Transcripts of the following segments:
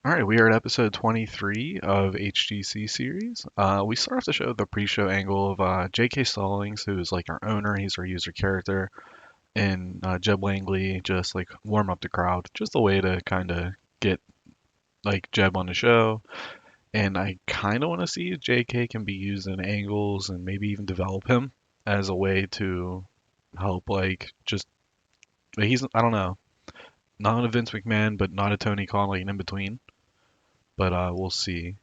All right, we are at episode 23 of HGC series. We start off the show with the pre-show angle of J.K. Stallings, who is like our owner. He's our user character, and Jeb Langley just like warm up the crowd, just a way to kind of get like Jeb on the show. And I kind of want to see if J.K. can be used in angles and maybe even develop him as a way to help like just he's I don't know, not a Vince McMahon, but not a Tony Khan, like an in between. But we'll see.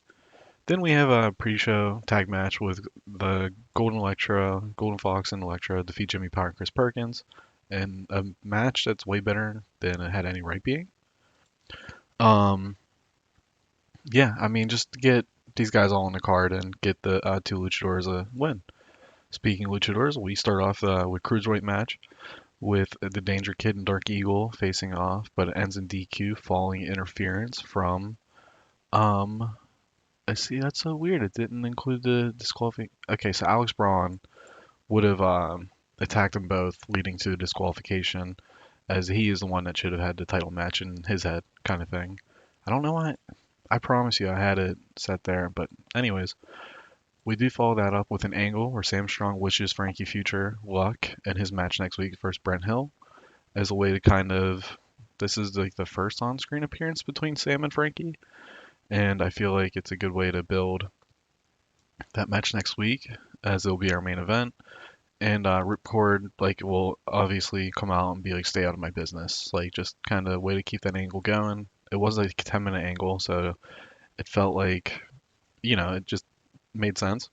Then we have a pre-show tag match with the Golden Electra, Golden Fox and Electra defeat Jimmy Power and Chris Perkins, and a match that's way better than it had any right being. Um, yeah, I mean, just to get these guys all on the card and get the two luchadors a win. Speaking of luchadors, we start off with cruiserweight match with the Danger Kid and Dark Eagle facing off, but it ends in DQ following interference from um I see. That's so weird. It didn't include the disqualifying. Okay, so Alex Braun would have attacked them both, leading to disqualification, as he is the one that should have had the title match in his head, kind of thing. I don't know why. I promise you, I had it set there. But anyways, we do follow that up with an angle where Sam Strong wishes Frankie Future luck in his match next week versus Brent Hill, as a way to kind of. This is like the first on-screen appearance between Sam and Frankie, and I feel like it's a good way to build that match next week, as it'll be our main event. And Ripcord like will obviously come out and be like, "Stay out of my business." Like just kind of way to keep that angle going. It was like a 10-minute angle, so it felt like it just made sense.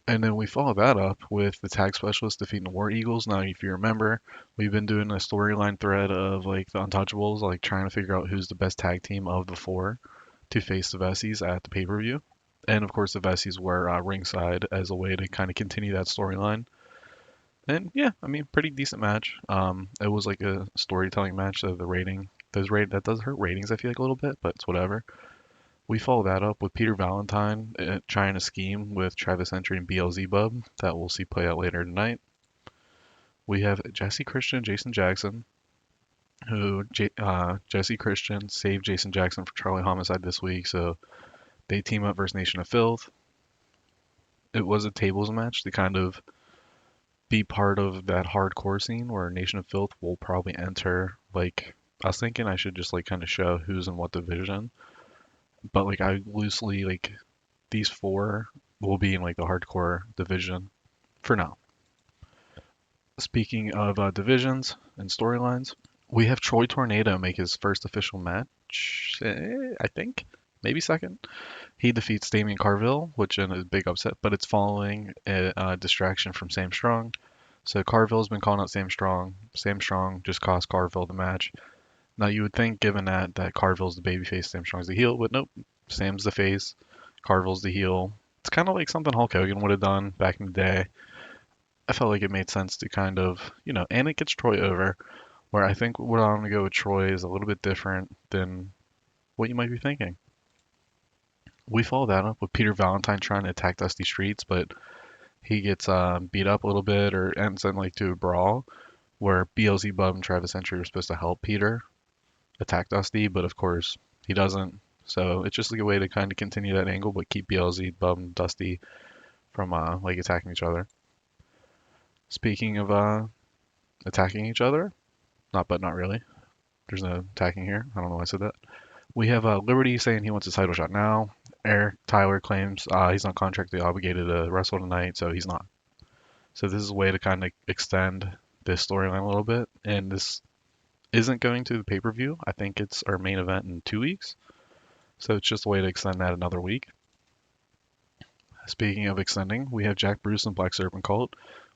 And then we follow that up with the tag specialist defeating the War Eagles. Now, if you remember, we've been doing a storyline thread of like the Untouchables, like trying to figure out who's the best tag team of the four to face the Vessies at the pay-per-view. And of course, the Vessies were ringside as a way to kind of continue that storyline. And yeah, I mean, pretty decent match. It was like a storytelling match, so the rating, that does hurt ratings, I feel like a little bit, but it's whatever. We follow that up with Peter Valentine trying to scheme with Travis Entry and BLZ Bub that we'll see play out later tonight. We have Jesse Christian and Jason Jackson, who Jesse Christian saved Jason Jackson for Charlie Homicide this week, so they team up versus Nation of Filth. It was a tables match to kind of be part of that hardcore scene where Nation of Filth will probably enter. Like, I was thinking I should just like kind of show who's in what division, but like I loosely like these four will be in like the hardcore division for now. Speaking of divisions and storylines, we have Troy Tornado make his first official match, I think, maybe second. He defeats Damian Carville, which is a big upset, but it's following a distraction from Sam Strong. So Carville's been calling out Sam Strong. Sam Strong just cost Carville the match. Now you would think, given that Carville's the babyface, Sam Strong's the heel, but nope. Sam's the face, Carville's the heel. It's kind of like something Hulk Hogan would have done back in the day. I felt like it made sense to kind of, and it gets Troy over. Where I think what I'm gonna go with Troy is a little bit different than what you might be thinking. We follow that up with Peter Valentine trying to attack Dusty Streets, but he gets beat up a little bit or ends in like to a brawl where BLZ Bub and Travis Entry were supposed to help Peter attack Dusty, but of course he doesn't. So it's just like a way to kind of continue that angle, but keep BLZ Bub and Dusty from like attacking each other. Speaking of attacking each other, not really. There's no attacking here. I don't know why I said that. We have Liberty saying he wants a title shot now. Eric Tyler claims he's not contractually obligated to wrestle tonight, so he's not. So this is a way to kind of extend this storyline a little bit, and this isn't going to the pay-per-view. I think it's our main event in 2 weeks, so it's just a way to extend that another week. Speaking of extending, we have Jack Bruce and Black Serpent Cult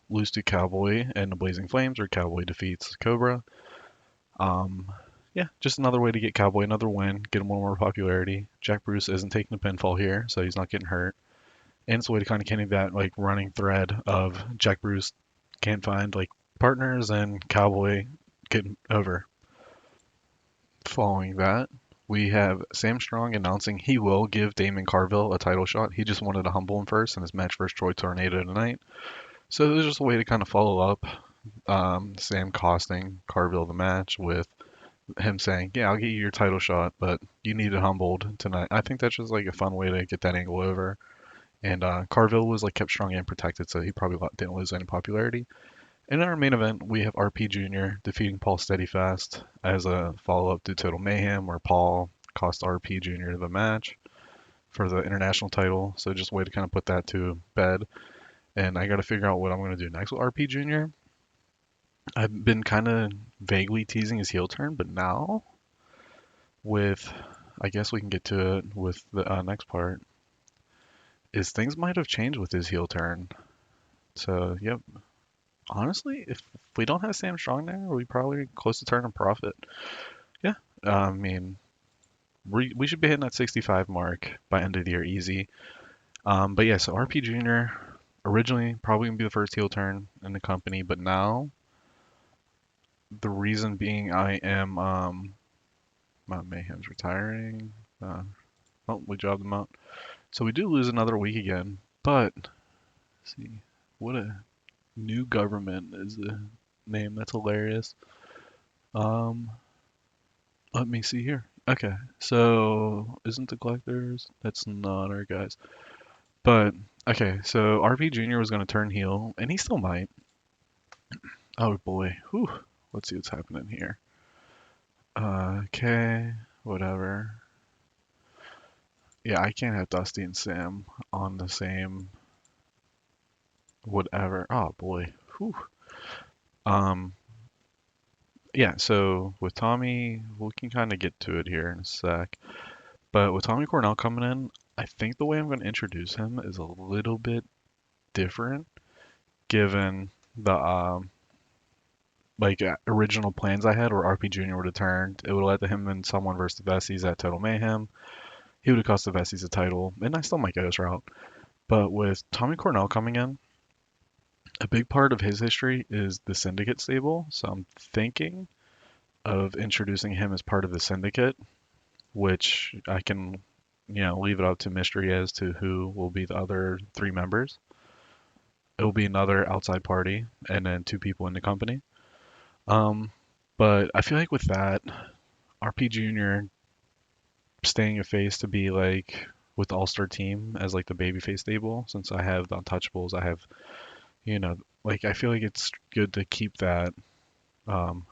lose to Cowboy and the Blazing Flames, where Cowboy defeats Cobra. Um, yeah, just another way to get Cowboy another win, get him one more popularity. Jack Bruce isn't taking a pinfall here, so he's not getting hurt. And it's a way to kind of continue that like running thread of Jack Bruce can't find like partners and Cowboy getting over. Following that, we have Sam Strong announcing he will give Damon Carville a title shot. He just wanted to humble him first in his match versus Troy Tornado tonight. So there's just a way to kind of follow up Sam costing Carville the match with him saying, "Yeah, I'll get you your title shot, but you need it humbled tonight." I think that's just like a fun way to get that angle over. And Carville was like kept strong and protected, so he probably didn't lose any popularity. In our main event, we have RP Jr. defeating Paul Steadyfast as a follow-up to Total Mayhem, where Paul cost RP Jr. the match for the international title. So just a way to kind of put that to bed. And I got to figure out what I'm going to do next with RP Jr. I've been kind of vaguely teasing his heel turn, but now with, I guess we can get to it with the next part, is things might have changed with his heel turn. So, yep. Honestly, if we don't have Sam Strong there, we probably close to turn a profit. Yeah. I mean, we should be hitting that 65 mark by end of the year easy. But yeah, so RP Jr. originally probably gonna be the first heel turn in the company, but now the reason being I am Mount Mayhem's retiring. Uh, oh, we jobbed him out. So we do lose another week again, but let's see, what a new government is the name. That's hilarious. Um, Let me see here. Okay, so isn't the collectors? That's not our guys. But okay, so RP Jr. was gonna turn heel, and he still might. Oh boy, whew. Let's see what's happening here. Okay, whatever. Yeah, I can't have Dusty and Sam on the same whatever. Oh boy, whew. Um, yeah. So with Tommy, we can kind of get to it here in a sec. But with Tommy Cornell coming in, I think the way I'm going to introduce him is a little bit different, given the original plans I had, where RP Jr. would have turned. It would have led to him and someone versus the Vessies at Total Mayhem. He would have cost the Vessies a title, and I still might go this route. But with Tommy Cornell coming in, a big part of his history is the Syndicate stable. So I'm thinking of introducing him as part of the Syndicate, which I can, leave it up to mystery as to who will be the other three members. It will be another outside party and then two people in the company. Um, but I feel like with that, RP Jr. staying a face to be like with the All Star team as like the babyface stable, since I have the Untouchables, I have, you know, like I feel like it's good to keep that. Um,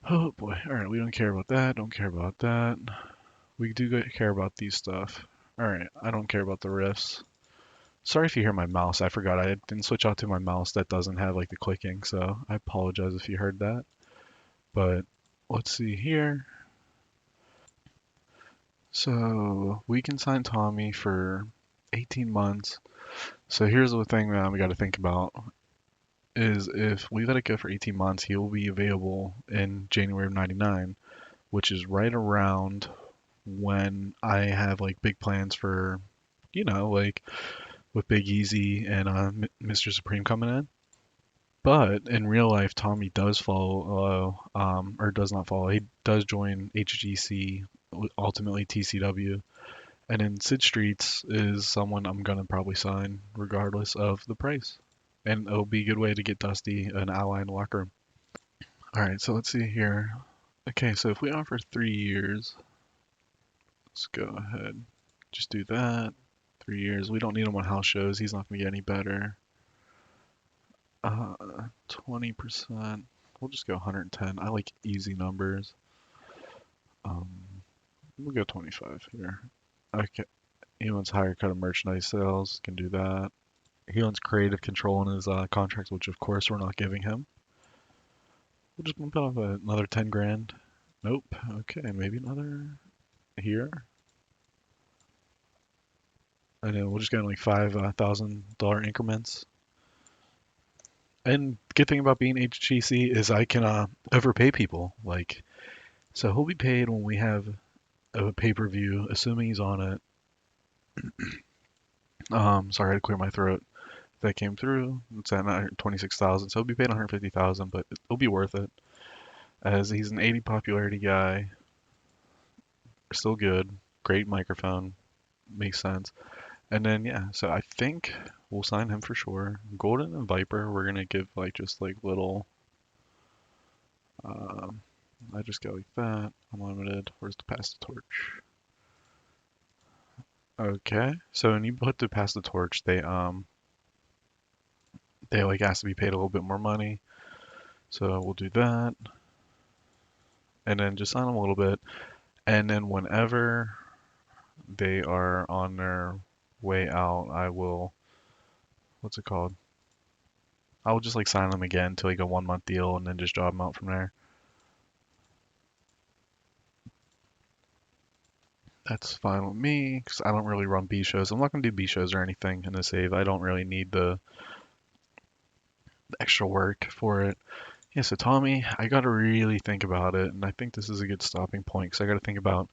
oh boy, all right, we don't care about that. Don't care about that. We do care about these stuff. All right, I don't care about the riffs. Sorry if you hear my mouse. I forgot I didn't switch out to my mouse that doesn't have like the clicking, so I apologize if you heard that. But let's see here. So we can sign Tommy for 18 months. So here's the thing that we got to think about is if we let it go for 18 months, he will be available in January of 99, which is right around when I have like big plans for, like with Big Easy and Mr. Supreme coming in. But in real life, Tommy does follow, or does not follow. He does join HGC, ultimately TCW. And then Sid Streets is someone I'm gonna probably sign regardless of the price. And it'll be a good way to get Dusty an ally in the locker room. Alright, so let's see here. Okay, so if we offer 3 years, let's go ahead. Just do that. 3 years. We don't need him on house shows. He's not gonna get any better. 20%. We'll just go 110. I like easy numbers. Um, we'll go 25 here. Okay. He wants higher cut of merchandise sales. Can do that. He wants creative control in his contracts, which of course we're not giving him. We'll just bump it off another 10 grand. Nope. Okay, maybe another here. And then we'll just get in like $5,000 increments. And good thing about being HGC is I can overpay people. Like, so he'll be paid when we have a pay-per-view, assuming he's on it. Sorry, I had to clear my throat. That came through. It's at 126,000, so he'll be paid 150,000, but it'll be worth it as he's an 80 popularity guy. Still good, great microphone, makes sense. And then yeah, so I think we'll sign him for sure. Golden and Viper, we're gonna give like just like little I just go like that. Unlimited. Where's the pass the torch? Okay. So when you put the pass the torch, they like ask to be paid a little bit more money. So we'll do that, and then just sign them a little bit, and then whenever they are on their way out, I will, what's it called? I will just like sign them again to like a 1 month deal, and then just draw them out from there. That's fine with me because I don't really run B shows. I'm not gonna do B shows or anything in the save. I don't really need the extra work for it. Yeah, so Tommy, I gotta really think about it, and I think this is a good stopping point because I gotta think about,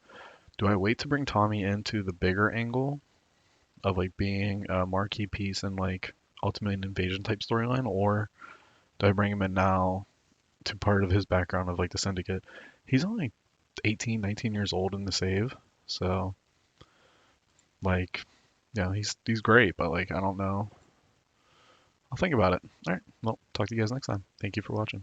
do I wait to bring Tommy into the bigger angle of like being a marquee piece and like ultimately an invasion type storyline, or do I bring him in now to part of his background of like the syndicate? He's only 18, 19 years old in the save, so like, yeah, he's great, but like I don't know. I'll think about it. All right, well, talk to you guys next time. Thank you for watching.